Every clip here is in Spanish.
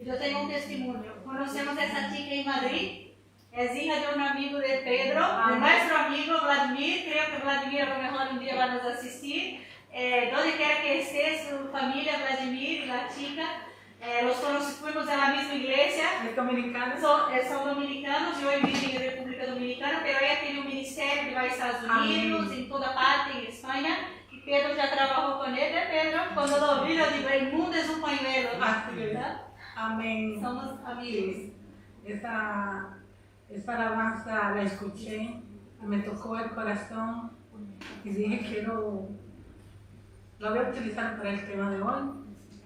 Yo tengo un testimonio. Conocemos a esa chica en Madrid. Es hija de un amigo de Pedro, de nuestro amigo Vladimir. Creo que Vladimir a lo mejor un día va a nos asistir. Donde quiera que esté su familia, Vladimir y la chica, los fuimos en la misma iglesia. ¿Es dominicana? Son dominicanos y hoy viven en República Dominicana, pero ella tiene un ministerio que va a Estados Unidos, en toda parte, en España. Y Pedro ya trabajó con él, Pedro. Cuando lo vi, yo digo, el mundo es un pañuelo. ¿Verdad? Amén. Somos amigos. Esta alabanza la escuché, me tocó el corazón y dije, la voy a utilizar para el tema de hoy,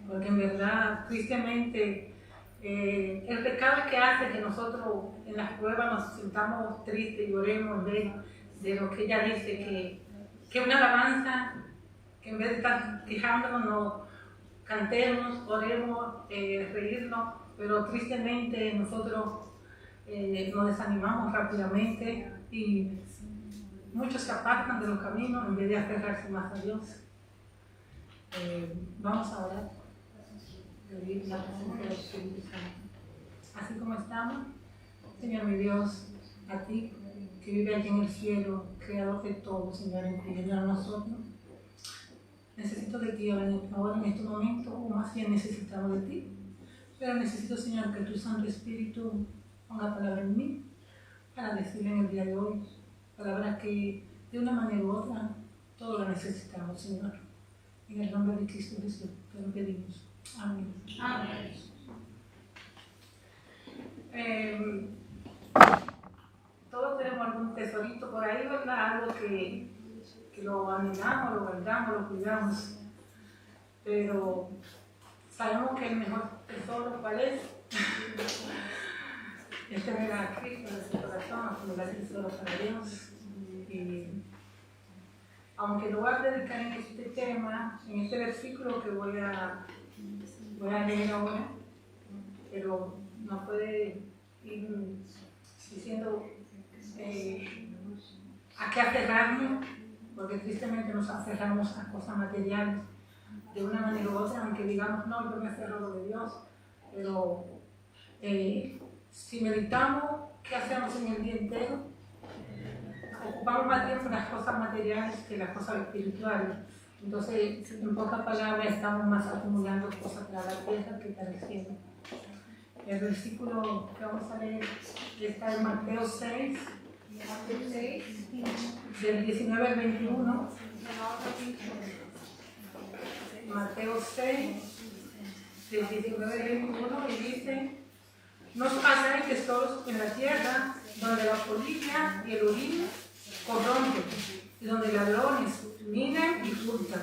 porque en verdad, tristemente, el pecado que hace que nosotros en las pruebas nos sintamos tristes y lloremos de lo que ella dice, que una alabanza, que en vez de estar quejándonos, nos cantemos, oremos, reírnos, pero tristemente nosotros nos desanimamos rápidamente y muchos se apartan de los caminos en vez de aferrarse más a Dios. Vamos a orar, pedir la presencia del Espíritu Santo. Así como estamos, Señor mi Dios, a ti que vive allí en el cielo, creador de todo, Señor, incluyendo a nosotros. Necesito de ti ahora en este momento, o más bien necesitamos de ti, pero necesito, Señor, que tu Santo Espíritu ponga palabra en mí para decirle en el día de hoy, palabra que de una manera u otra todo lo necesitamos, Señor. En el nombre de Cristo Jesús te lo pedimos. Amén. Amén. Todos tenemos algún tesorito por ahí, ¿verdad? Algo que lo animamos, lo guardamos, lo cuidamos. Pero sabemos que el mejor tesoro, ¿cuál es? Es tener a Cristo en nuestro corazón, tener a Cristo para Dios. Y aunque lo voy a dedicar en este tema, en este versículo que voy a leer ahora, pero no puede ir diciendo a qué aferrarnos, porque tristemente nos aferramos a cosas materiales de una manera u otra, aunque digamos, no, yo me aferro a lo de Dios, pero si meditamos qué hacemos en el día entero, ocupamos más tiempo en las cosas materiales que en las cosas espirituales. Entonces, en pocas palabras, estamos más acumulando cosas para la tierra que para el cielo. El versículo que vamos a leer está en Mateo 6, del 19 al 21. Mateo 6, del 19 al 21, y dice: no os hagáis tesoros en la tierra, donde la polilla y el orín corrompen, y donde ladrones minan y hurtan,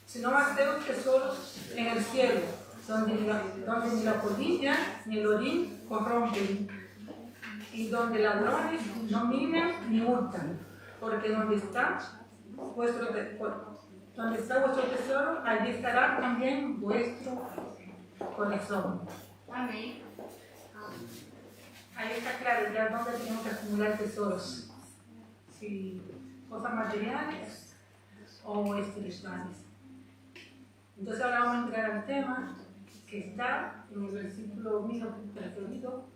sino haced tesoros en el cielo, donde ni la polilla ni el orín corrompen, y donde ladrones no minan ni hurtan, porque donde está vuestro tesoro, allí estará también vuestro corazón. Amén. Ahí está claro ya dónde tenemos que acumular tesoros, si cosas materiales o espirituales. Entonces ahora vamos a entrar al tema que está en el versículo mío preferido,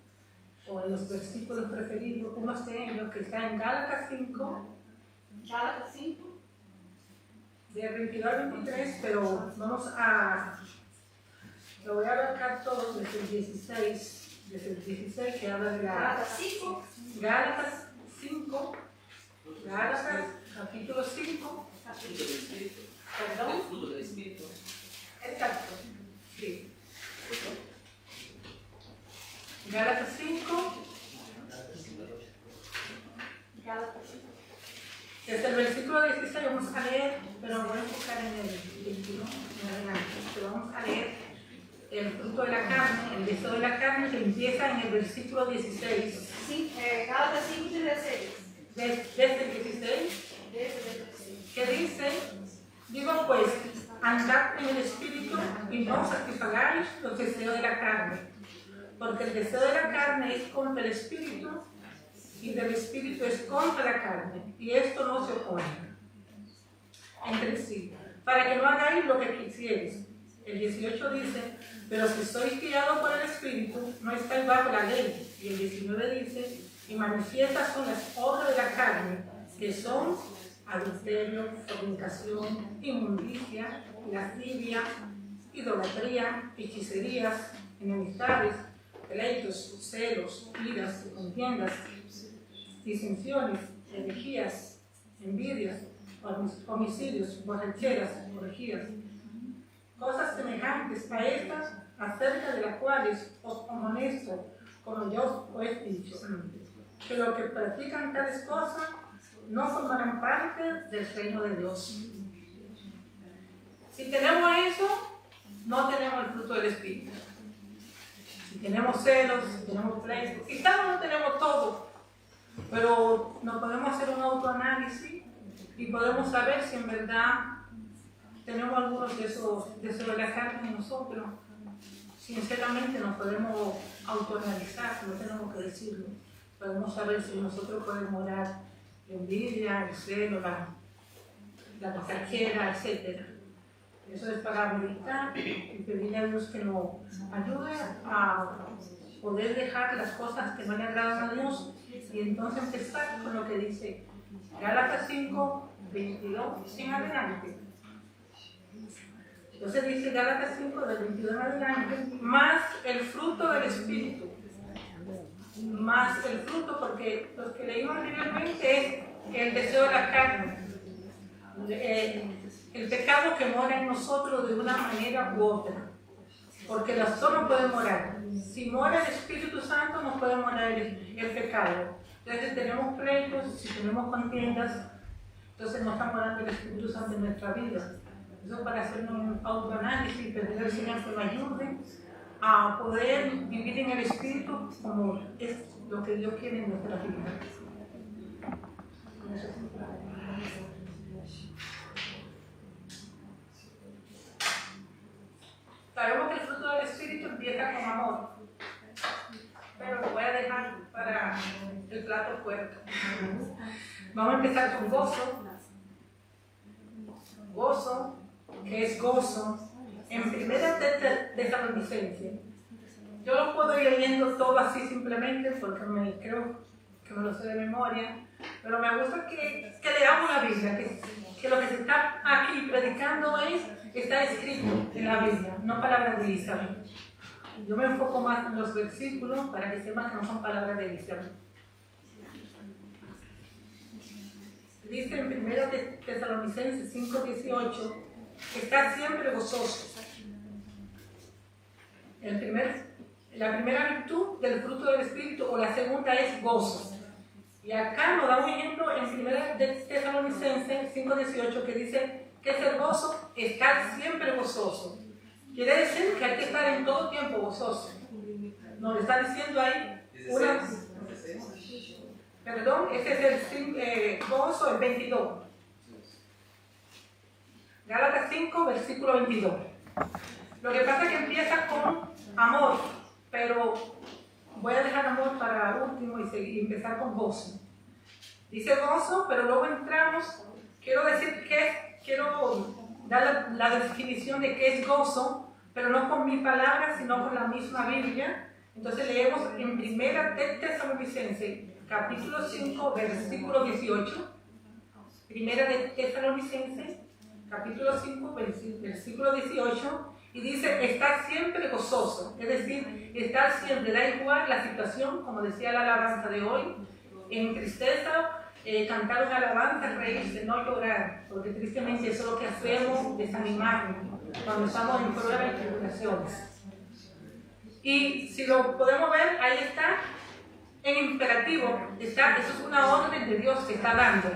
o en los versículos preferidos, unos de ellos que está en Gálatas 5, de 22 al 23, pero lo voy a abarcar todo desde el 16, que habla de Gálatas 5. Gálatas 5, Gálatas capítulo 5, perdón, el fruto del Espíritu. exacto, sí. Gálatas 5, desde el versículo 16 vamos a leer, pero voy a enfocar en el 21, en adelante, pero vamos a leer el fruto de la carne, el deseo de la carne, que empieza en el versículo 16. Sí, Gálatas 5, 16. Desde el 16, que dice: digo pues, andad en el Espíritu y no satisfagáis los deseos de la carne, porque el deseo de la carne es contra el Espíritu, y del Espíritu es contra la carne, y esto no se opone entre sí, para que no hagáis lo que quisierais. El 18 dice, pero si sois guiados por el Espíritu, no estáis bajo la ley. Y el 19 dice, y manifiestas son las obras de la carne, que son adulterio, fornicación, inmundicia, lascivia, idolatría, hechicerías, enemistades, pleitos, celos, iras, contiendas, disensiones, herejías, envidias, homicidios, borracheras, orgías, cosas semejantes a estas, acerca de las cuales os amonesto, como yo os he dicho antes, que los que practican tales cosas no formarán parte del reino de Dios. Si tenemos eso, no tenemos el fruto del Espíritu. Si tenemos celos, si tenemos pleitos, quizás no tenemos todo, pero nos podemos hacer un autoanálisis y podemos saber si en verdad tenemos algunos de esos de la carne en nosotros. Sinceramente nos podemos autoanalizar, no tenemos que decirlo. Podemos saber si nosotros podemos orar la envidia, el celo, la borrachera, etc. Eso es para meditar y pedirle a Dios que nos ayude a poder dejar las cosas que no le agradan a Dios y entonces empezar con lo que dice Gálatas 5, 22 en adelante. Entonces dice Gálatas 5, del 22 en adelante, más el fruto del Espíritu. Más el fruto, porque lo que leímos anteriormente es el deseo de la carne. El pecado que mora en nosotros de una manera u otra. Porque la razón no puede morar. Si mora el Espíritu Santo, no puede morar el pecado. Entonces, si tenemos pleitos, si tenemos contiendas, entonces no está morando el Espíritu Santo en nuestra vida. Eso para hacer un autoanálisis y pedirle al Señor que nos ayude a poder vivir en el Espíritu como es lo que Dios quiere en nuestra vida. Sabemos que el fruto del Espíritu empieza con amor, pero lo voy a dejar para el plato fuerte. Vamos a empezar con gozo. Gozo, que es gozo, en primera Tesalonicenses. Yo lo puedo ir leyendo todo así simplemente porque creo que me lo sé de memoria, pero me gusta que leamos la Biblia, que lo que se está aquí predicando está escrito en la Biblia, no palabras de Elizabeth. Yo me enfoco más en los versículos para que sepan que no son palabras de Elizabeth. Dice en 1 Tesalonicenses 5:18, está siempre gozoso. La primera virtud del fruto del Espíritu o la segunda es gozo. Y acá nos da un ejemplo en 1 Tesalonicenses 5:18 que dice que es el gozo, estar siempre gozoso. Quiere decir que hay que estar en todo tiempo gozoso. Nos está diciendo ahí una... Perdón, este es el gozo, el 22. Gálatas 5, versículo 22. Lo que pasa es que empieza con amor, pero voy a dejar amor para último y empezar con gozo. Dice gozo, pero luego entramos, quiero dar la definición de qué es gozo, pero no con mi palabra, sino con la misma Biblia. Entonces leemos en 1 Tesalonicenses, capítulo 5, versículo 18. 1 Tesalonicenses, capítulo 5, versículo 18. Y dice, estar siempre gozoso, es decir, estar siempre, da igual la situación, como decía la alabanza de hoy, en tristeza, cantar una alabanza, reírse, no llorar, porque tristemente eso es lo que hacemos, desanimarnos, cuando estamos en pruebas y tribulaciones. Y si lo podemos ver, ahí está, en imperativo, eso es una orden de Dios que está dando.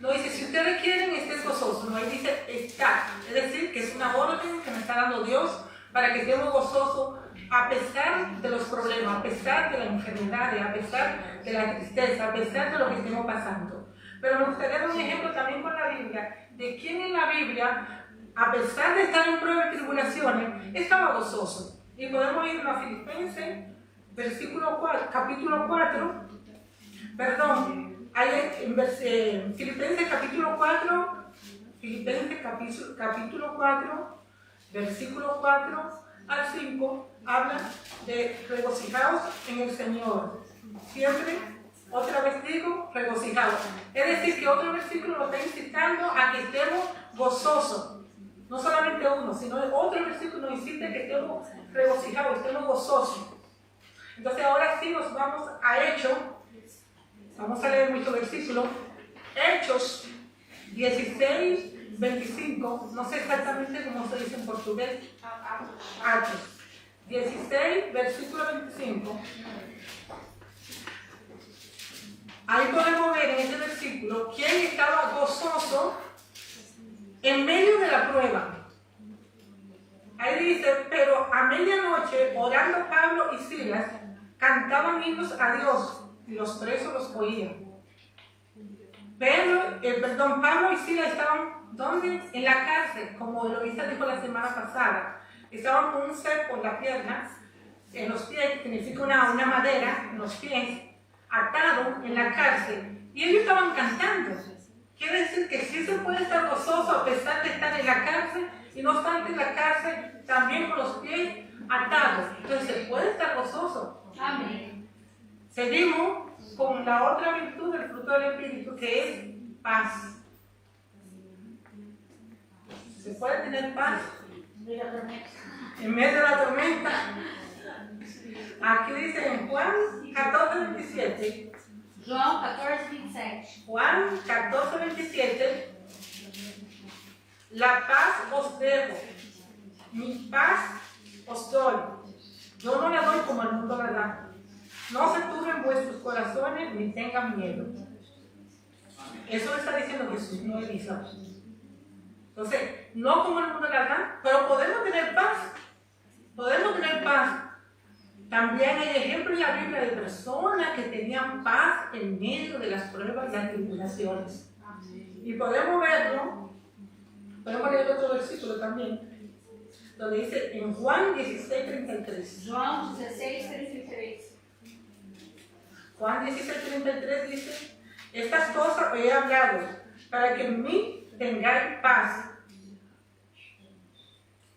No dice, si ustedes quieren, estén gozosos. No, ahí dice, está. Es decir, que es una orden que me está dando Dios para que estemos gozosos a pesar de los problemas, a pesar de las enfermedades, a pesar de la tristeza, a pesar de lo que estemos pasando. Pero me gustaría dar un ejemplo también con la Biblia, de quién en la Biblia, a pesar de estar en pruebas y tribulaciones, estaba gozoso. Y podemos ir a Filipenses, capítulo 4, perdón, Filipenses capítulo 4, versículo 4 al 5, habla de regocijaos en el Señor. Siempre, otra vez digo, regocijaos. Es decir, que otro versículo lo está incitando a que estemos gozosos. No solamente uno, sino otro versículo nos incita a que estemos regocijados, estemos gozosos. Entonces ahora sí nos vamos a Hechos. Vamos a leer muchos versículos. Hechos 16, 25. No sé exactamente cómo se dice en portugués. Hechos 16, versículo 25. Ahí podemos ver en este versículo quién estaba gozoso en medio de la prueba. Ahí dice, pero a medianoche, orando Pablo y Silas, cantaban himnos a Dios y los presos los oían. Pablo y Silas estaban, ¿dónde? En la cárcel, como Eloísa dijo la semana pasada. Estaban con un cepo en la pierna, en los pies, que significa una madera, en los pies, atados en la cárcel. Y ellos estaban cantando. Quiere decir que sí se puede estar gozoso a pesar de estar en la cárcel, y no obstante en la cárcel, también con los pies atados. Entonces se puede estar gozoso. Amén. Seguimos con la otra virtud del fruto del Espíritu, que es paz. Se puede tener paz en medio de la tormenta. Aquí dice en Juan 14, 27. João 14, 27. Juan 14, 27. La paz os dejo, mi paz os doy. Yo no la doy como el mundo la da. No se turben vuestros corazones ni tengan miedo. Eso lo está diciendo Jesús, no Elisa. Entonces, no como el mundo la da, pero podemos tener paz. Podemos tener paz. También hay ejemplos en la Biblia de personas que tenían paz en medio de las pruebas y las tribulaciones. Y podemos verlo. Podemos leer otro versículo también, donde dice en Juan 16, 33. João 16, 33. Juan 16, 33 dice, estas cosas he hablado, para que en mí tengáis paz.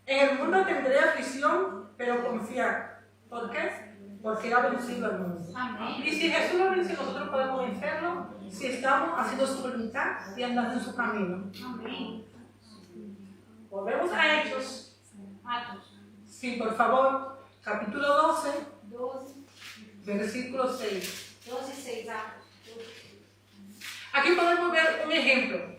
En el mundo tendré aflicción, pero confiad. ¿Por qué? Porque ha vencido al mundo. Amén. Y si Jesús lo vence, nosotros podemos vencerlo si estamos haciendo su voluntad y andando en su camino. Amén. Volvemos a Hechos. Atos Sí, por favor, capítulo 12, 12, versículo 6. 12, 6. Atos 12. Aquí podemos ver un ejemplo.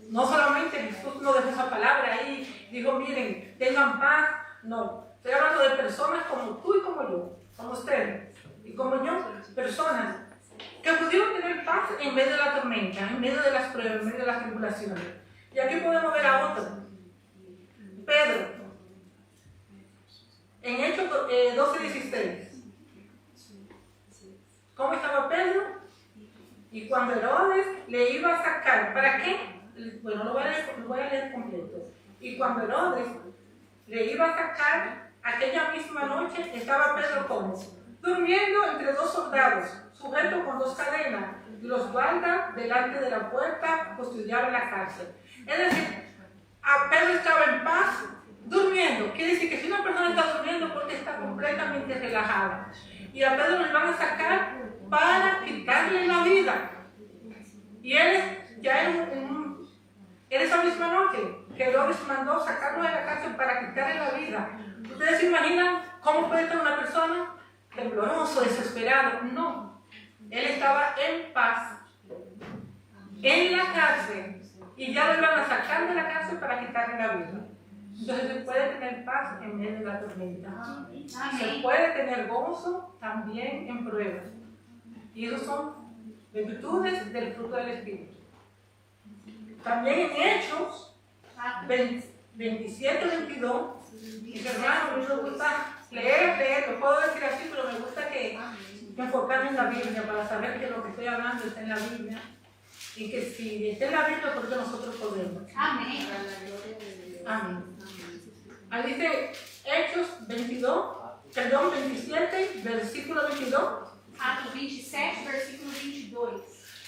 No solamente Jesús nos dejó esa palabra ahí, dijo, miren, tengan paz. No, estoy hablando de personas como tú y como yo, como ustedes y como yo, personas que pudieron tener paz en medio de la tormenta, en medio de las pruebas, en medio de las tribulaciones. Y aquí podemos ver a otro, Pedro, en Hechos 12, 16. ¿Cómo estaba Pedro? Y cuando Herodes le iba a sacar, ¿para qué? Bueno, lo voy a leer completo. Y cuando Herodes le iba a sacar, aquella misma noche estaba Pedro como durmiendo entre dos soldados, sujeto con dos cadenas, y los guardas delante de la puerta custodiaban la cárcel. Es decir, a Pedro estaba en paz, durmiendo. Quiere decir que si una persona está durmiendo porque está completamente relajada. Y a Pedro le van a sacar para quitarle la vida. Y él ya en esa misma noche, Herodes mandó sacarlo de la cárcel para quitarle la vida. ¿Ustedes se imaginan cómo puede estar una persona tembloroso, desesperado? No. Él estaba en paz, en la cárcel, y ya lo iban a sacar de la cárcel para quitarle la vida. Entonces se puede tener paz en medio de la tormenta. Amén. Se puede tener gozo también en pruebas. Y esos son virtudes del fruto del Espíritu. También en Hechos 27, 22, mis hermanos, a mí me gusta leer, lo puedo decir así, pero me gusta que enfocarme en la Biblia para saber que lo que estoy hablando está en la Biblia. Y que si está en la Biblia, porque nosotros podemos. Amén. Amén. Ahí dice Hechos 27, versículo 22. Atos 27, versículo 22.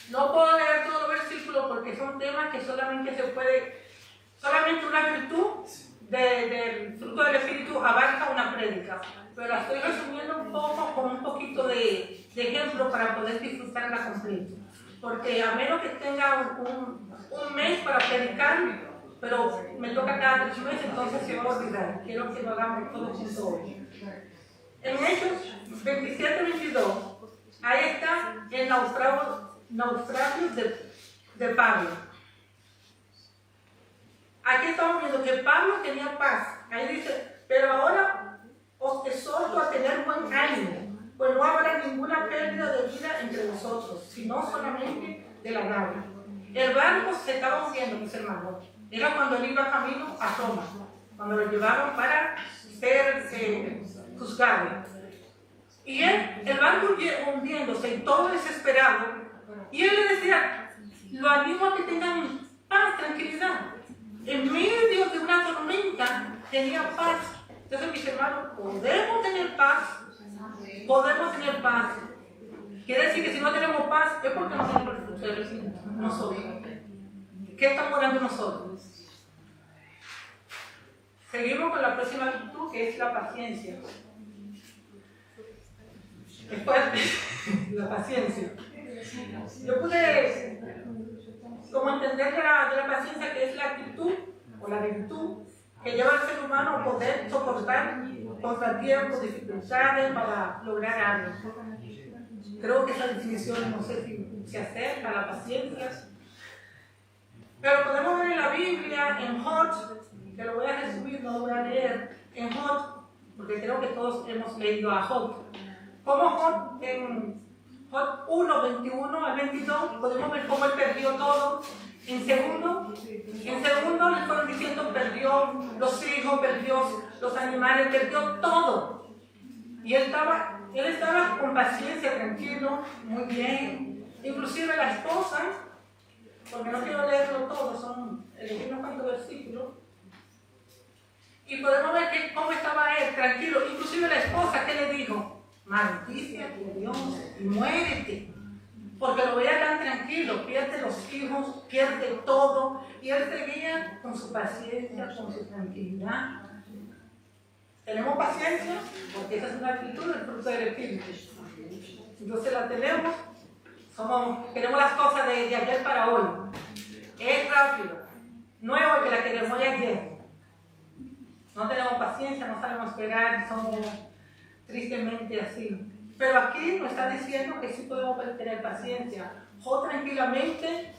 No puedo leer todo el versículo porque son temas que solamente una virtud de abarca una prédica, pero la estoy resumiendo un poco con un poquito de ejemplo para poder disfrutarla completo. Porque a menos que tenga un mes para predicar, pero me toca cada 3 meses, entonces se va a olvidar. Quiero que lo hagamos todos juntos hoy. En Hechos 27-22, ahí está el naufragio de Pablo. Aquí estamos viendo que Pablo tenía paz. Ahí dice, pero ahora os exhorto a tener buen ánimo, pues no habrá ninguna pérdida de vida entre vosotros, sino solamente de la nave. El barco se estaba hundiendo, mis hermanos. Era cuando él iba camino a Roma, cuando lo llevaron para ser juzgado. Y el barco hundiéndose y todo desesperado, y él le decía, lo animo a que tengan paz, tranquilidad. En medio de una tormenta tenía paz. Entonces, mis hermanos, podemos tener paz. Podemos tener paz. Quiere decir que si no tenemos paz es porque no tenemos el fruto del Espíritu nosotros. ¿Qué estamos orando nosotros? Seguimos con la próxima virtud, que es la paciencia. Después, la paciencia. Yo pude como entender de la paciencia, que es la actitud o la virtud que lleva al ser humano a poder soportar contratiempos, dificultades para lograr algo. Creo que esa definición, no sé si se acerca a la paciencia, pero podemos ver en la Biblia, en Job, que lo voy a resumir, no lo voy a leer, en Job, porque creo que todos hemos leído a Job. Como Job, en Job 1, 21 al 22, podemos ver cómo él perdió todo. En segundo le fueron diciendo, perdió los hijos, perdió los animales, perdió todo. Y él estaba con paciencia, tranquilo, muy bien. Inclusive la esposa, porque no quiero leerlo todo, elegí unos cuantos versículos. Y podemos ver cómo estaba él, tranquilo. Inclusive la esposa, ¿qué le dijo? Maldice a tu Dios y muérete. Porque lo veía tan tranquilo, pierde los hijos, pierde todo. Y él seguía con su paciencia, con su tranquilidad. ¿Tenemos paciencia? Porque esa es una actitud del fruto del Espíritu. Entonces la tenemos, queremos las cosas de ayer para hoy. Es rápido. No es hoy que la queremos, es ayer. No tenemos paciencia, no sabemos esperar, somos tristemente así. Pero aquí nos está diciendo que sí podemos tener paciencia. Job tranquilamente,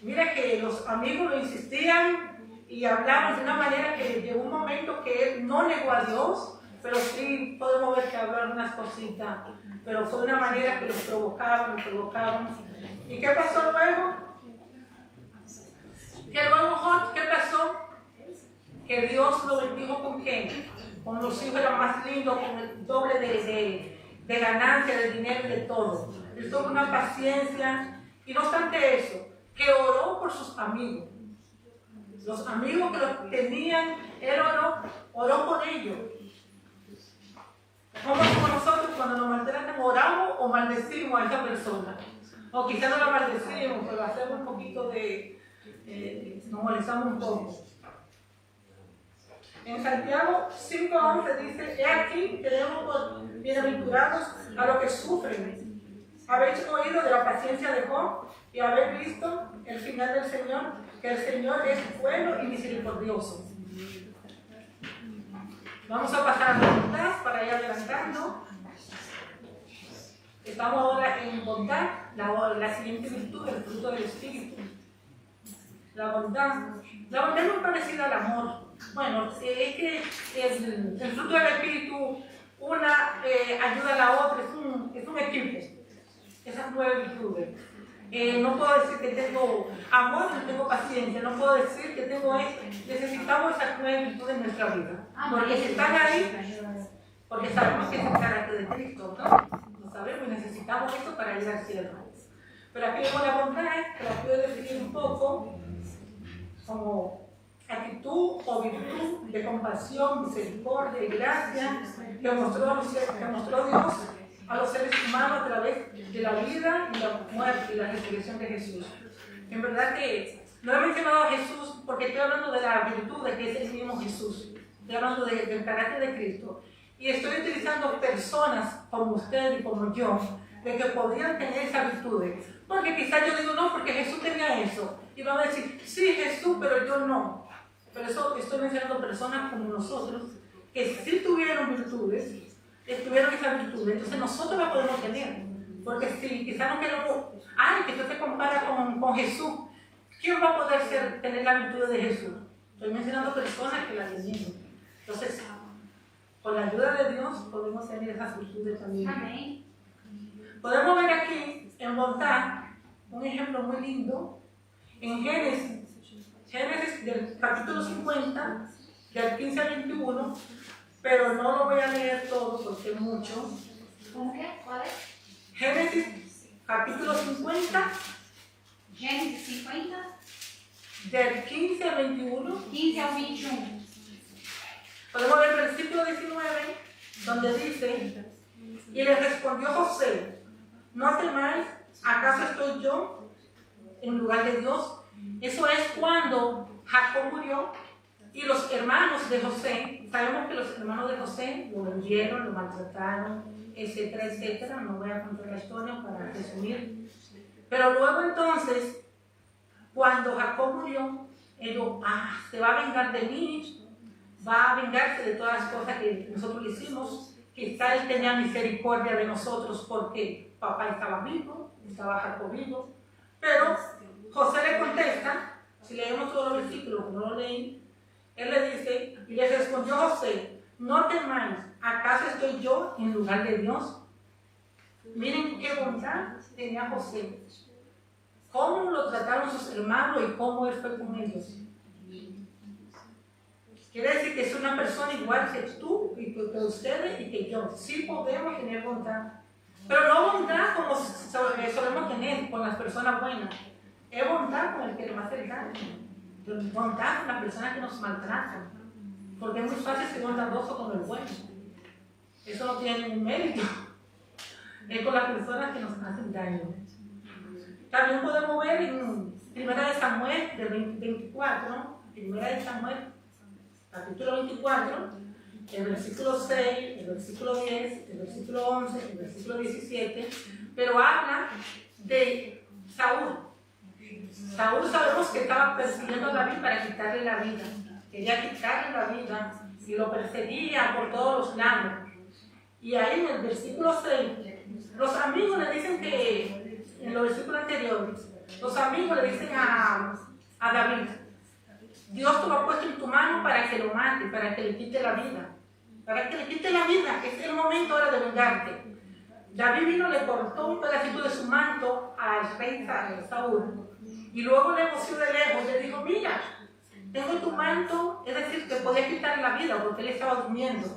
mira que los amigos lo insistían y hablaban de una manera que llegó un momento que él no negó a Dios, pero sí podemos ver que habló algunas cositas, pero fue de una manera que los provocaban. ¿Y qué pasó luego? Job, ¿qué pasó? Que Dios lo bendijo con qué? Con los hijos eran más lindos, con el doble de ganancia, de dinero y de todo. Él tuvo una paciencia, y no obstante eso, que oró por sus amigos. Los amigos que los tenían, él oró por ellos. ¿Cómo somos nosotros cuando nos maltratan? ¿Oramos o maldecimos a esa persona? O quizás no la maldecimos, pero hacemos un poquito nos molestamos un poco. En Santiago 5:11 dice, he aquí tenemos por bienaventurados a los que sufren. Habéis oído de la paciencia de Job y habéis visto el final del Señor, que el Señor es bueno y misericordioso. Vamos a pasar a la bondad para ir adelantando. Estamos ahora en bondad, la siguiente virtud del fruto del Espíritu. La bondad. La bondad es muy parecida al amor. Bueno, es que el fruto del Espíritu, una ayuda a la otra, es un equipo. Esas 9 virtudes. No puedo decir que tengo amor, no tengo paciencia, no puedo decir que tengo esto. Necesitamos esas 9 virtudes en nuestra vida. Porque si están ahí, porque sabemos que es el carácter de Cristo, ¿no? Lo sabemos y necesitamos esto para ir al cielo. Pero aquí vemos la bondad, que la puedo definir un poco como actitud o virtud de compasión, misericordia y gracia que mostró Dios a los seres humanos a través de la vida y la muerte y la resurrección de Jesús. En verdad que no he mencionado a Jesús porque estoy hablando de la virtud de que es el mismo Jesús. estoy hablando del carácter de Cristo, y estoy utilizando personas como usted y como yo, de que podrían tener esas virtudes. Porque quizás yo digo, no, porque Jesús tenía eso. Y van a decir, sí, Jesús, pero yo no. Pero eso estoy mencionando personas como nosotros, que sí tuvieron virtudes, tuvieron esas virtudes, entonces nosotros las podemos tener. Porque si quizás no queremos, ay, que tú te comparas con Jesús, ¿quién va a poder tener la virtud de Jesús? Estoy mencionando personas que la tenían. Entonces, con la ayuda de Dios podemos tener esas virtudes también. Amén. Podemos ver aquí en bondad un ejemplo muy lindo en Génesis del capítulo 50, del 15 al 21, pero no lo voy a leer todo porque es mucho. ¿Cómo qué? ¿Cuál es? Génesis capítulo 50, Gênesis 50, del 15 al 21. 15 ao 21. Podemos ver el versículo 19, donde dice, y le respondió José, no temáis, ¿acaso estoy yo en lugar de Dios? Eso es cuando Jacob murió y los hermanos de José, sabemos que los hermanos de José lo vendieron, lo maltrataron, etcétera, etcétera. No voy a contar la historia para resumir. Pero luego entonces, cuando Jacob murió, ellos, se va a vengar de mí, va a vengarse de todas las cosas que nosotros le hicimos. Quizá él tenía misericordia de nosotros porque papá estaba vivo, estaba Jacob vivo. Pero José le contesta, si leemos todos los versículos, no lo leí, él le dice, y le respondió José, no temáis, ¿acaso estoy yo en lugar de Dios? Miren qué bondad tenía José. Cómo lo trataron sus hermanos y cómo él fue con ellos. Quiere decir que es una persona igual que tú y que ustedes y que yo. Sí podemos tener bondad. Pero no bondad como solemos tener con las personas buenas. Es bondad con el que le va a hacer daño. Bondad con las personas que nos maltratan. Porque es muy fácil ser bondadoso con el bueno. Eso no tiene ningún mérito. Es con las personas que nos hacen daño. También podemos ver en 1 Samuel del 24, 1 Samuel, capítulo 24, el versículo 6, el versículo 10, el versículo 11, el versículo 17, pero habla de Saúl. Saúl sabemos que estaba persiguiendo a David para quitarle la vida. Quería quitarle la vida y lo perseguía por todos los lados. Y ahí en el versículo 6, los amigos le dicen que, en los versículos anteriores, los amigos le dicen a David, Dios te lo ha puesto en tu mano para que lo mate, para que le quite la vida. Para que le quite la vida, es el momento ahora de vengarte. David vino, le cortó un pedacito de su manto al rey Saúl. Y luego le emocionó de lejos, le dijo, mira, tengo tu manto, es decir, te podía quitar la vida porque él estaba durmiendo.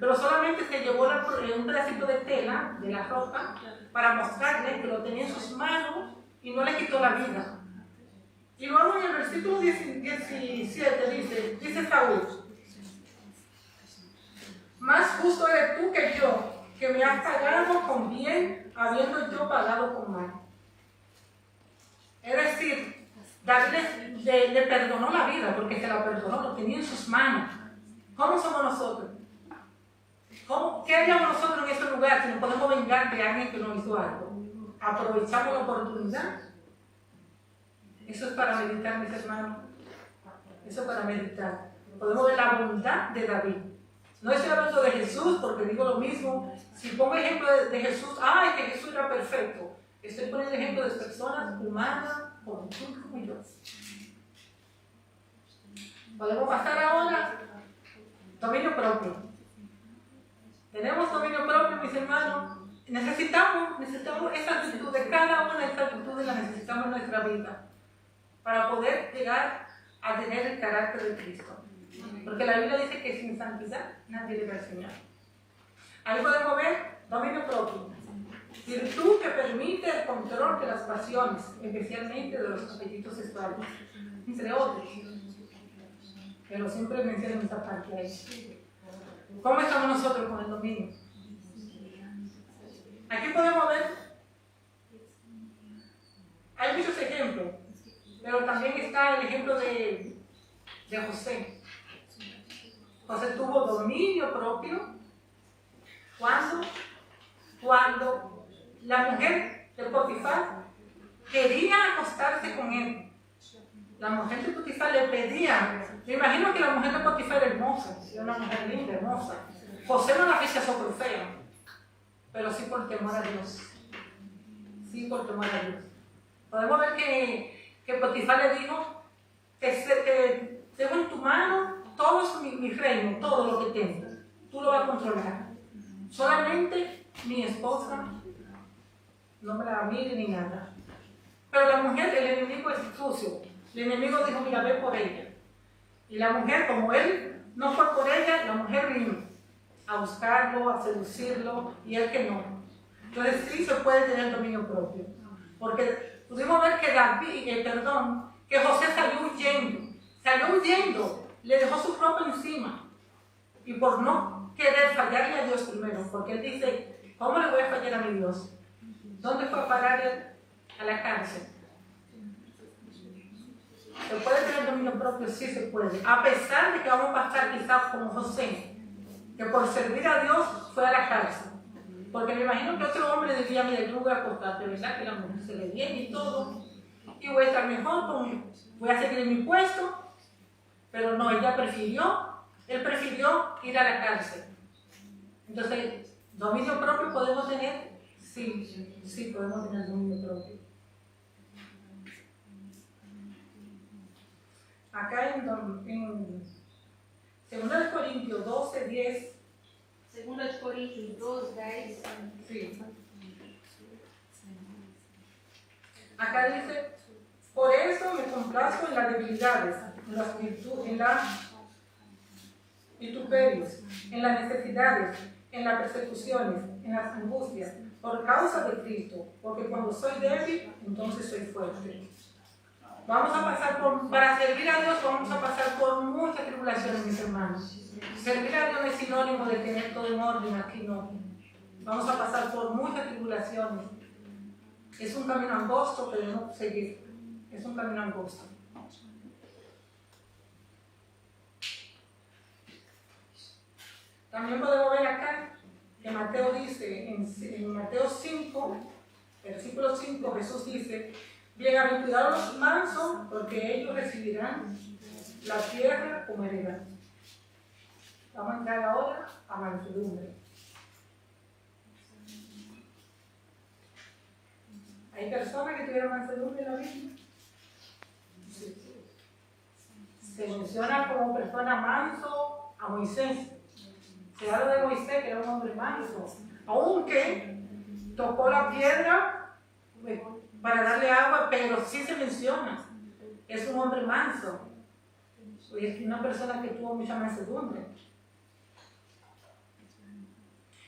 Pero solamente se llevó un pedacito de tela, de la ropa, para mostrarle que lo tenía en sus manos y no le quitó la vida. Y luego en el versículo 17 dice Saúl, más justo eres tú que yo, que me has pagado con bien, habiendo yo pagado con mal. Es decir, David le perdonó la vida, porque se la perdonó, lo tenía en sus manos. ¿Cómo somos nosotros? ¿Qué haríamos nosotros en ese lugar si nos podemos vengar de alguien que nos hizo algo? ¿Aprovechamos la oportunidad? Eso es para meditar, mis hermanos. Eso es para meditar. Podemos ver la bondad de David. No estoy hablando de Jesús porque digo lo mismo. Si pongo ejemplo de Jesús, que Jesús era perfecto. Estoy poniendo ejemplo de personas humanas como tú y como yo. Podemos pasar ahora dominio propio. Tenemos dominio propio, mis hermanos. Necesitamos esa virtud de cada una de estas virtudes, las necesitamos en nuestra vida para poder llegar a tener el carácter de Cristo. Porque la Biblia dice que sin santidad nadie le va al Señor. Ahí podemos ver dominio propio. Virtud que permite el control de las pasiones, especialmente de los apetitos sexuales, entre otros. Pero siempre menciono esta parte ahí. ¿Cómo estamos nosotros con el dominio? Aquí podemos ver, hay muchos ejemplos, pero también está el ejemplo de José. José tuvo dominio propio cuando la mujer de Potifar quería acostarse con él. La mujer de Potifar le pedía. Me imagino que la mujer de Potifar era hermosa, era una mujer linda, hermosa. José no la rechazó por fea, pero sí por temor a Dios. Sí, por temor a Dios. Podemos ver que Potifar le dijo: te dejo en tu mano todo mi reino, todo lo que tengo. Tú lo vas a controlar. Solamente mi esposa no me la mire ni nada. Pero la mujer, el enemigo es sucio. El enemigo dijo: mira, ve por ella. Y la mujer, como él no fue por ella, la mujer vino a buscarlo, a seducirlo, y él que no. Entonces sí se puede tener dominio propio. Porque pudimos ver que José salió huyendo, le dejó su ropa encima. Y por no querer fallarle a Dios primero, porque él dice: ¿cómo le voy a fallar a mi Dios? ¿Dónde fue a parar él? A la cárcel. ¿Se puede tener dominio propio? Sí se puede. A pesar de que vamos a pasar quizás como José, que por servir a Dios fue a la cárcel. Porque me imagino que otro hombre diría: mira, yo voy a acostarte, ¿verdad? Que la mujer se le viene y todo. Y voy a estar mejor, voy a seguir en mi puesto. Pero no, él prefirió ir a la cárcel. Entonces, ¿dominio propio podemos tener? Sí podemos tener dominio propio. Acá en 2 Corintios 12, 10. 2 Coríntios 12, 10. Sí. Acá dice: por eso me complazco en las debilidades, en las vituperios, en las necesidades, en las persecuciones, en las angustias, por causa de Cristo, porque cuando soy débil, entonces soy fuerte. Para servir a Dios vamos a pasar por muchas tribulaciones, mis hermanos. Servir a Dios no es sinónimo de tener todo en orden, aquí no. Vamos a pasar por muchas tribulaciones. Es un camino angosto que debemos seguir. Es un camino angosto. También podemos ver acá que Mateo dice, en Mateo 5, versículo 5, Jesús dice: bienaventurados los mansos, porque ellos recibirán la tierra como heredad. Vamos a entrar ahora a mansedumbre. ¿Hay personas que tuvieron mansedumbre en la Biblia? Sí. Se menciona como persona manso a Moisés. Se habla de Moisés, que era un hombre manso, aunque tocó la piedra para darle agua, pero sí se menciona. Es un hombre manso. Es una persona que tuvo mucha mansedumbre.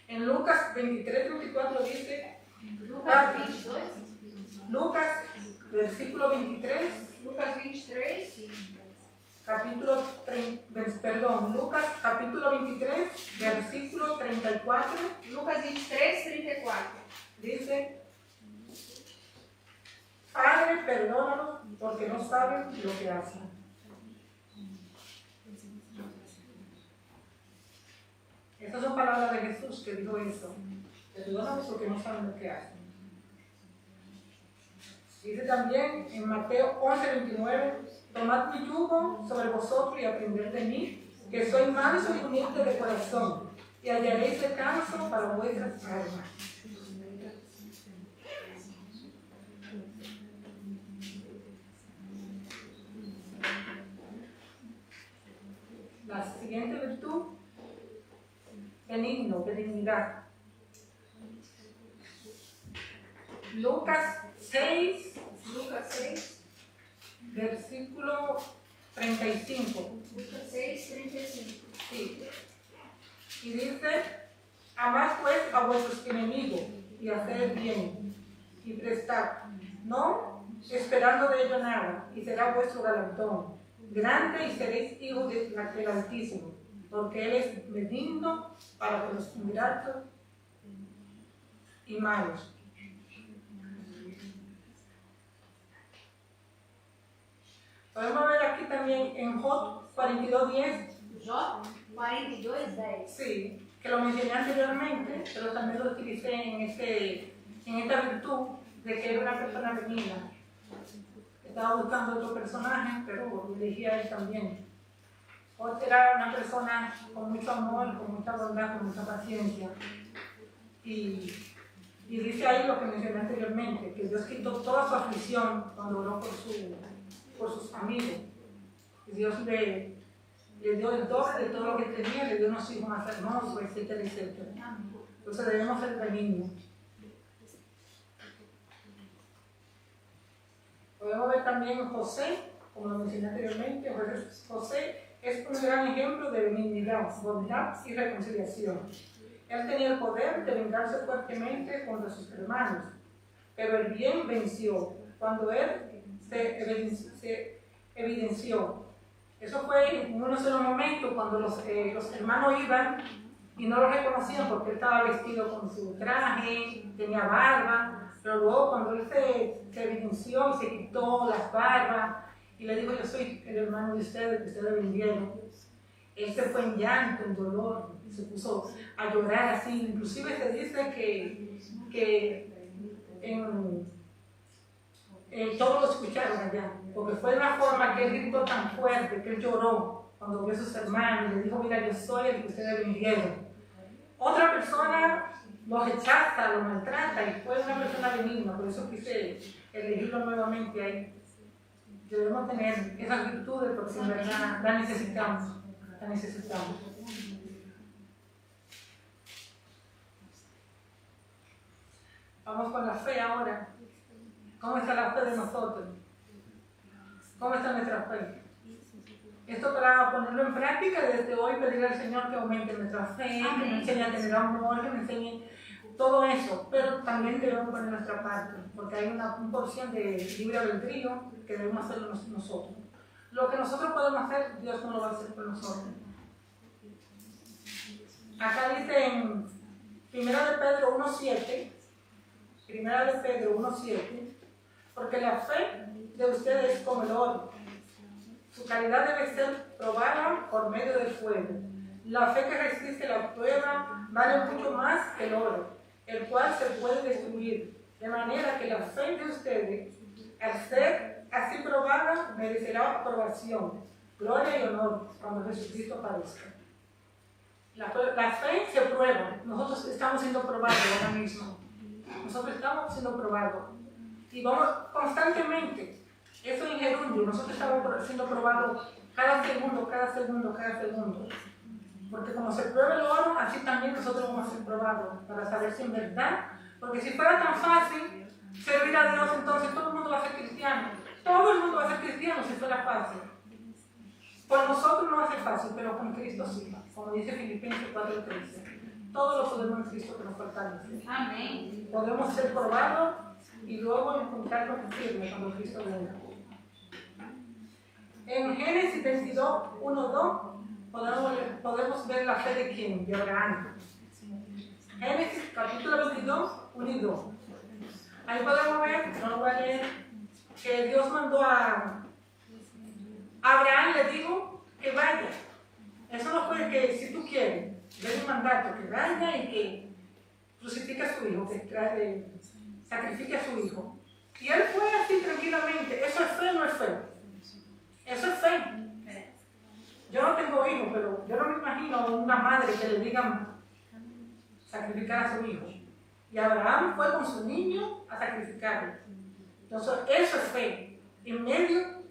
En Lucas 23, 24 dice, Lucas, versículo 23. Lucas 23. Lucas capítulo 23, versículo 34. Lucas 23, 34. Dice: Padre, perdónalos porque no saben lo que hacen. Estas son palabras de Jesús que dijo eso. Perdónalos porque no saben lo que hacen. Dice también en Mateo 11, 29: tomad mi yugo sobre vosotros y aprended de mí, que soy manso y humilde de corazón, y hallaréis descanso para vuestras almas. La siguiente virtud: benignidad. Lucas 6, versículo 35. Lucas 6, 35. Sí. Y dice: amad pues a vuestros enemigos y haced bien y prestad, no esperando de ello nada, y será vuestro galardón grande, y seréis hijos del Altísimo, porque Él es benigno para con los ingratos y malos. Podemos ver aquí también en Job 42:10. 42:10. Sí, que lo mencioné anteriormente, pero también lo utilicé en esta virtud de que era una persona benigna. Estaba buscando otro personaje, pero elegí a él también. Otra era una persona con mucho amor, con mucha bondad, con mucha paciencia. Y dice ahí lo que mencioné anteriormente, que Dios quitó toda su aflicción cuando oró por sus amigos. Y Dios le dio el doble de todo lo que tenía, le dio unos hijos más hermosos, etcétera, etcétera. Entonces debemos ser benignos. Podemos ver también José, como lo mencioné anteriormente. José es un gran ejemplo de benignidad, bondad y reconciliación. Él tenía el poder de vengarse fuertemente contra sus hermanos, pero el bien venció cuando él se evidenció. Eso fue en unos solo momentos cuando los hermanos iban y no lo reconocían porque él estaba vestido con su traje, tenía barba, pero luego cuando él se evidenció y se quitó las barbas y le dijo: yo soy el hermano de ustedes, que ustedes vendieron, él se fue en llanto, en dolor, se puso a llorar así. Inclusive se dice que todos lo escucharon allá, porque fue de una forma que él gritó tan fuerte que él lloró cuando vio a sus hermanos y le dijo: mira, yo soy el que ustedes vendieron. Otra persona lo rechaza, lo maltrata y fue una persona benigna, por eso quise elegirlo nuevamente ahí. Debemos tener esas virtudes porque en verdad las necesitamos. La necesitamos. Vamos con la fe ahora. ¿Cómo está la fe de nosotros? ¿Cómo está nuestra fe? Esto para ponerlo en práctica, desde hoy pedirle al Señor que aumente nuestra fe, que nos enseñe a tener amor, que nos enseñe todo eso, pero también debemos poner nuestra parte, porque hay una porción de libre albedrío que debemos hacer nosotros. Lo que nosotros podemos hacer, Dios no lo va a hacer por nosotros. Acá dice en 1 de Pedro 1:7, 1 de Pedro 1:7, porque la fe de ustedes es como el oro. Su calidad debe ser probada por medio del fuego. La fe que resiste la prueba vale mucho más que el oro, el cual se puede destruir. De manera que la fe de ustedes, al ser así probada, merecerá aprobación, gloria y honor cuando Jesucristo aparezca. La fe se prueba. Nosotros estamos siendo probados ahora mismo. Nosotros estamos siendo probados. Y vamos constantemente. Eso en gerundio. Nosotros estamos siendo probados cada segundo. Porque como se prueba el oro, así también nosotros vamos a ser probados para saber si en verdad. Porque si fuera tan fácil servir a Dios, entonces todo el mundo va a ser cristiano. Todo el mundo va a ser cristiano si fuera fácil. Por nosotros no va a ser fácil, pero con Cristo sí. Como dice Filipenses 4:13. Todo lo podemos en Cristo que nos fortalece. Amén. Podemos ser probados y luego encontrarnos firmes cuando Cristo venga. En Génesis 22:1-2 podemos ver la fe de quién, de Abraham. Génesis capítulo 22, 1 y 2. Ahí podemos ver, no lo voy a leer, que Dios mandó a Abraham, le dijo que vaya. Eso no fue que si tú quieres, le un mandato que vaya y que crucifique a su hijo, que sacrifique a su hijo. Y él fue así tranquilamente. ¿Eso es fe o no es fe? Eso es fe. Yo no tengo hijos, pero yo no me imagino a una madre que le digan sacrificar a su hijo. Y Abraham fue con su niño a sacrificarlo. Entonces, eso es fe. En medio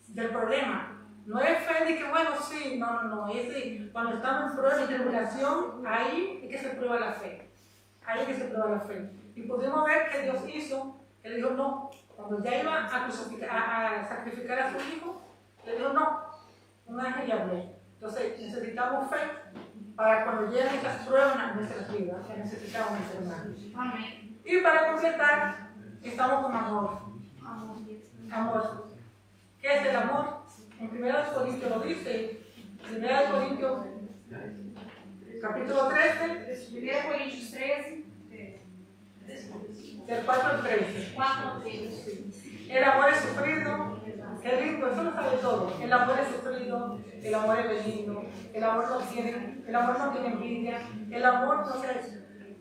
del problema. No es fe de que, bueno, sí, no. Es de cuando estamos en prueba y tribulación, ahí es que se prueba la fe. Ahí es que se prueba la fe. Y pudimos ver que Dios hizo, él dijo no. Cuando ya iba a sacrificar a su hijo, le dijo no. Un ángel le habló. Entonces necesitamos fe para cuando lleguen esas pruebas en nuestras vidas, que necesitamos hermanos. Amén. Y para completar, estamos con amor. Amor. ¿Qué es el amor? En 1 Corintios lo dice. 1 Corintios capítulo 13. 1 Coríntios 13. Del 4 al 13. 4 al 13. El amor es sufrido, Qué lindo, eso lo sabe todo. El amor es sufrido, el amor es benigno, el amor no tiene envidia, el amor no es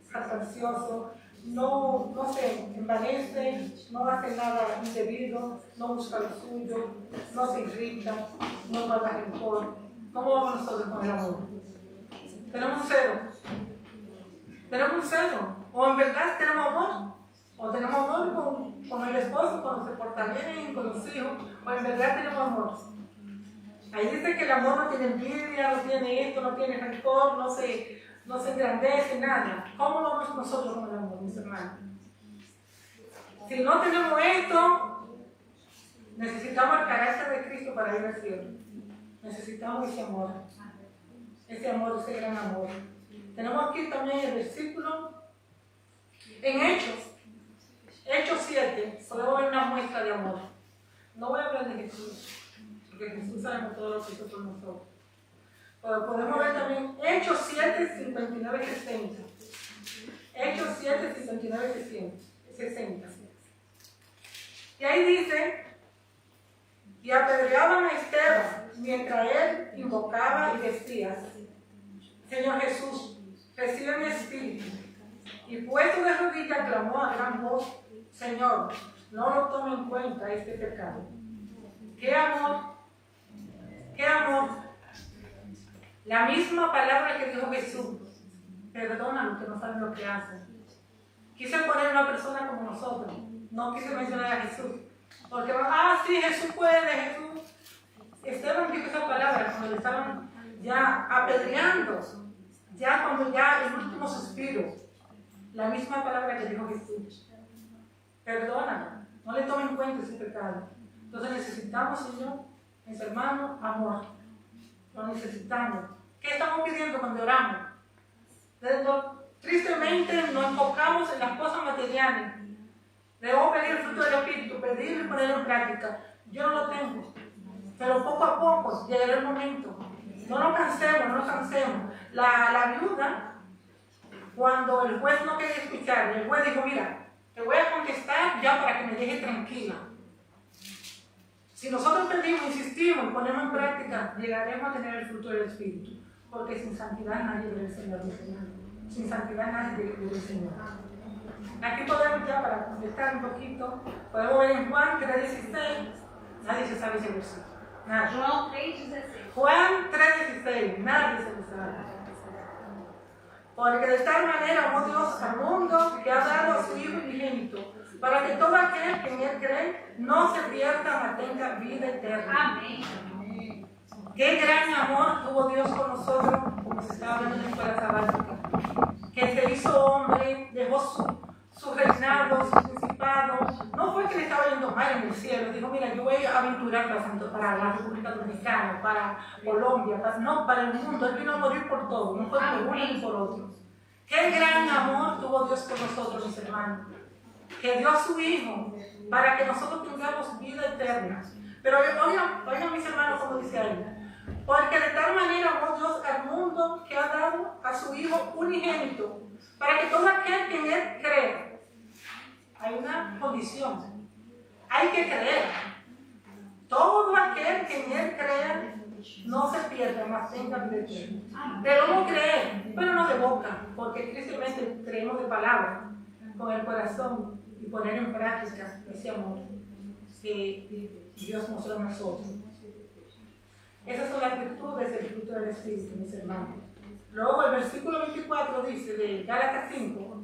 jactancioso, no se envanece, no hace nada indebido, no busca lo suyo, no se irrita, no guarda rencor. ¿Cómo vamos nosotros con el amor? Tenemos un cero. Tenemos un cero. O en verdad tenemos amor. O tenemos amor con el esposo, cuando se porta bien, con los hijos. O en verdad tenemos amor. Ahí dice que el amor no tiene envidia, no tiene esto, no tiene rencor, no se engrandece, nada. ¿Cómo vamos nosotros con el amor, mis hermanos? Si no tenemos esto, necesitamos el carácter de Cristo para ir al cielo. Necesitamos ese amor, ese gran amor. Tenemos aquí también el versículo en Hechos 7, podemos ver una muestra de amor. No voy a hablar de Jesús, porque Jesús sabemos todo lo que hizo por nosotros. Pero podemos ver también Hechos 7, 59 y 60. Hechos 7, 59 y 60. Y ahí dice, y apedreaban a Esteban mientras él invocaba y decía, Señor Jesús, recibe mi espíritu. Y puesto de rodillas clamó a gran voz, Señor, no lo tome en cuenta este pecado. ¡Qué amor! ¡Qué amor! La misma palabra que dijo Jesús, perdónalos que no saben lo que hacen. Quise poner una persona como nosotros, no quise mencionar a Jesús. Porque, sí, Jesús puede, Jesús. Esteban dijo esa palabra cuando le estaban ya apedreando, ya cuando ya el último suspiro. La misma palabra que dijo Jesús. Perdónalo, no le tomen en cuenta ese pecado. Entonces necesitamos, Señor, mis hermanos, amor. Lo necesitamos. ¿Qué estamos pidiendo cuando oramos? Tristemente nos enfocamos en las cosas materiales. Debemos pedir el fruto del Espíritu, pedirlo y ponerlo en práctica. Yo no lo tengo, pero poco a poco llegará el momento. No nos cansemos. La viuda, cuando el juez no quería escuchar, el juez dijo, mira, te voy a contestar ya para que me dejes tranquila. Si nosotros pedimos, insistimos y ponemos en práctica, llegaremos a tener el fruto del Espíritu. Porque sin santidad nadie ve al Señor. Sin santidad nadie ve al Señor. Aquí podemos ya, para contestar un poquito, podemos ver en Juan 3:16. Nadie se sabe ese versículo. Nada. João 3:16. Juan 3:16. Nadie se lo sabe. Porque de tal manera amó Dios al mundo que ha dado a su Hijo unigénito, para que todo aquel que en Él cree no se pierda, mas tenga vida eterna. Amén. Qué gran amor tuvo Dios con nosotros, como se estaba hablando en la escuela sabática, que se hizo hombre, dejó su reinado, su principado. No fue que le estaba yendo mal en el cielo, dijo, mira, yo voy a aventurar para la República Dominicana, para Colombia, para el mundo. Él vino a morir por todo, no fue por uno ni por otro. Qué gran amor tuvo Dios con nosotros, mis hermanos, que dio a su Hijo para que nosotros tengamos vida eterna. Pero oigan mis hermanos, como dice ahí, porque de tal manera amó Dios al mundo que ha dado a su Hijo unigénito, para que todo aquel que en Él cree, hay una condición, hay que creer. Todo aquel que en Él crea no se pierda, mas tenga vida eterna. Pero no creer, pero no de boca, porque tristemente creemos de palabra, con el corazón, y poner en práctica ese amor que Dios mostró a nosotros. Esas son las virtudes del fruto del Espíritu, mis hermanos. Luego el versículo 24 dice de Gálatas 5,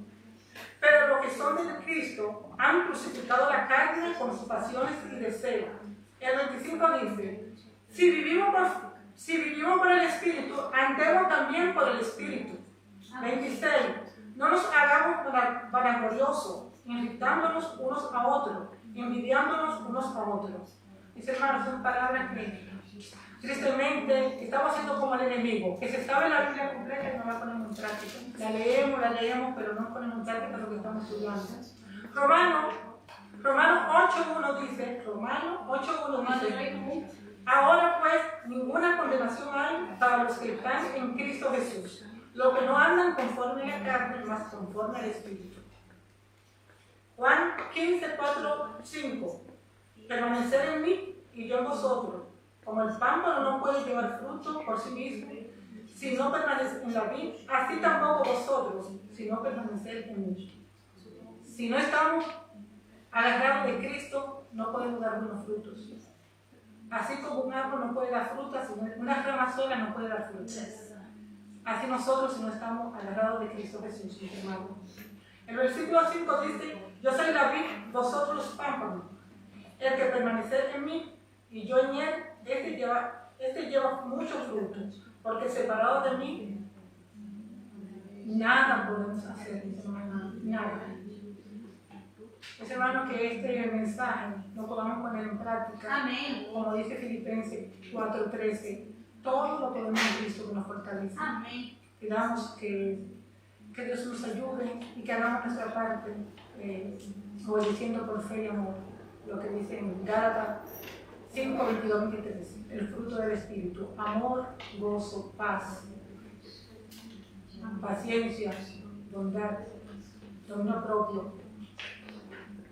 pero los que son de Cristo han crucificado la carne con sus pasiones y deseos. El 25 dice, si vivimos por el Espíritu, andemos también por el Espíritu. 26, no nos hagamos vanagloriosos, irritándonos unos a otros, envidiándonos unos a otros. Mis hermanos, son palabras que tristemente estamos haciendo como el enemigo, que se sabe la Biblia completa y no la ponemos en práctica. La leemos, pero no ponemos en práctica lo que estamos estudiando. Romanos 8:1 dice, ahora pues ninguna condenación hay para los que están en Cristo Jesús, los que no andan conforme a la carne, mas conforme al Espíritu. Juan 15:4-5, permanecer en mí y yo en vosotros. Como el pámpano no puede llevar fruto por sí mismo, si no permanece en la vid, así tampoco vosotros, si no permanecéis en mí. Si no estamos agarrados de Cristo, no podemos dar buenos frutos. Así como un árbol no puede dar frutas, una rama sola no puede dar frutas. Así nosotros, si no estamos agarrados de Cristo Jesús, mis hermanos. El versículo 5 dice: yo soy la vid, vosotros los pámpanos. El que permanece en mí y yo en él, este lleva muchos frutos, porque separado de mí, nada podemos hacer, mis hermanos, nada. Es, hermano, que este mensaje lo podamos poner en práctica. Amén. Como dice Filipenses 4:13, todo lo podemos en Cristo que nos fortalece. Amén. Pidamos que Dios nos ayude y que hagamos nuestra parte, obedeciendo por fe y amor lo que dice en Gálatas 5, 22, 23, el fruto del Espíritu: amor, gozo, paz, paciencia, bondad, dominio propio,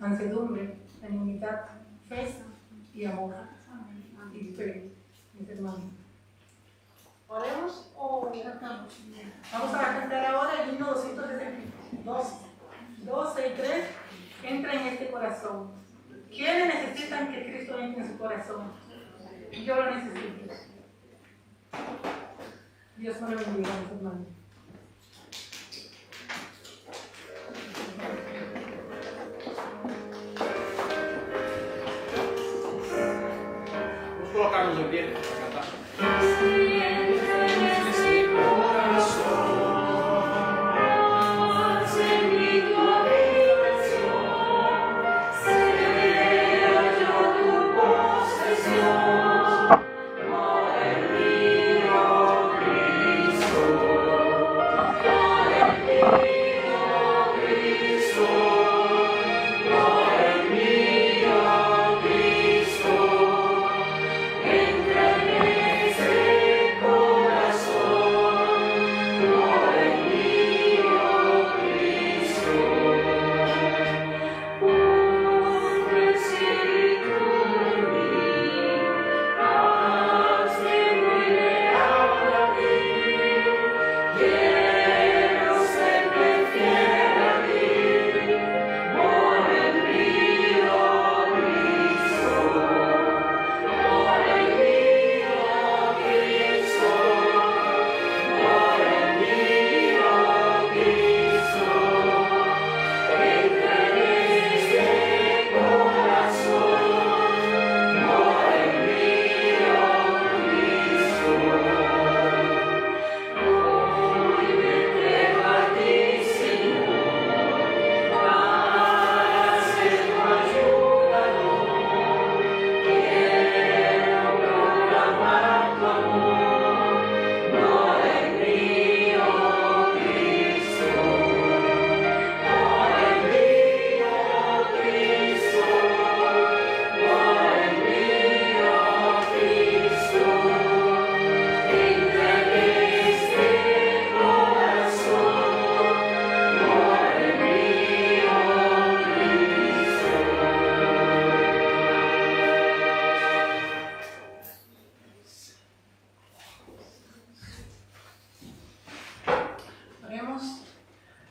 mansedumbre, benignidad, fe y amor. Y fe, mis hermanos. ¿Oremos o cantamos? Vamos a cantar ahora el himno 262, 12 y 3. Entra en este corazón. ¿Quiénes necesitan que Cristo entre en su corazón? Yo lo necesito. Dios me lo bendiga, mis hermanos. Vamos a colocarnos en pie para cantar.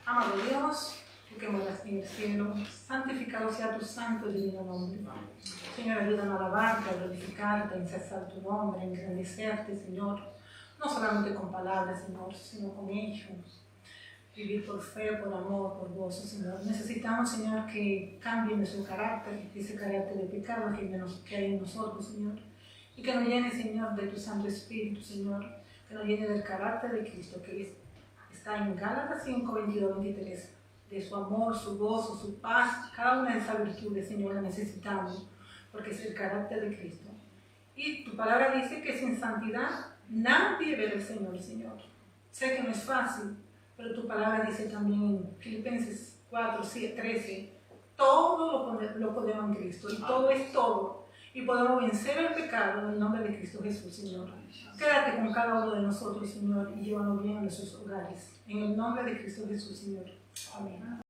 Amado Dios, tú que moras en el cielo, santificado sea tu santo y divino nombre. Señor, ayúdanos a alabarte, a glorificarte, a ensalzar tu nombre, a engrandecerte, Señor, no solamente con palabras, Señor, sino con hechos. Vivir por fe, por amor, por gozo, Señor. Necesitamos, Señor, que cambie nuestro carácter, ese carácter de pecado que hay en nosotros, Señor. Y que nos llene, Señor, de tu Santo Espíritu, Señor. Que nos llene del carácter de Cristo, que está en Gálatas 5, 22, 23. De su amor, su gozo, su paz, cada una de esas virtudes, Señor, la necesitamos, porque es el carácter de Cristo. Y tu palabra dice que sin santidad nadie verá al Señor, Señor. Sé que no es fácil, pero tu palabra dice también en Filipenses 4, 13, todo lo podemos en Cristo, y todo es todo. Y podemos vencer el pecado en el nombre de Cristo Jesús, Señor. Quédate con cada uno de nosotros, Señor, y llévanos bien a nuestros hogares. En el nombre de Cristo Jesús, Señor. Amén.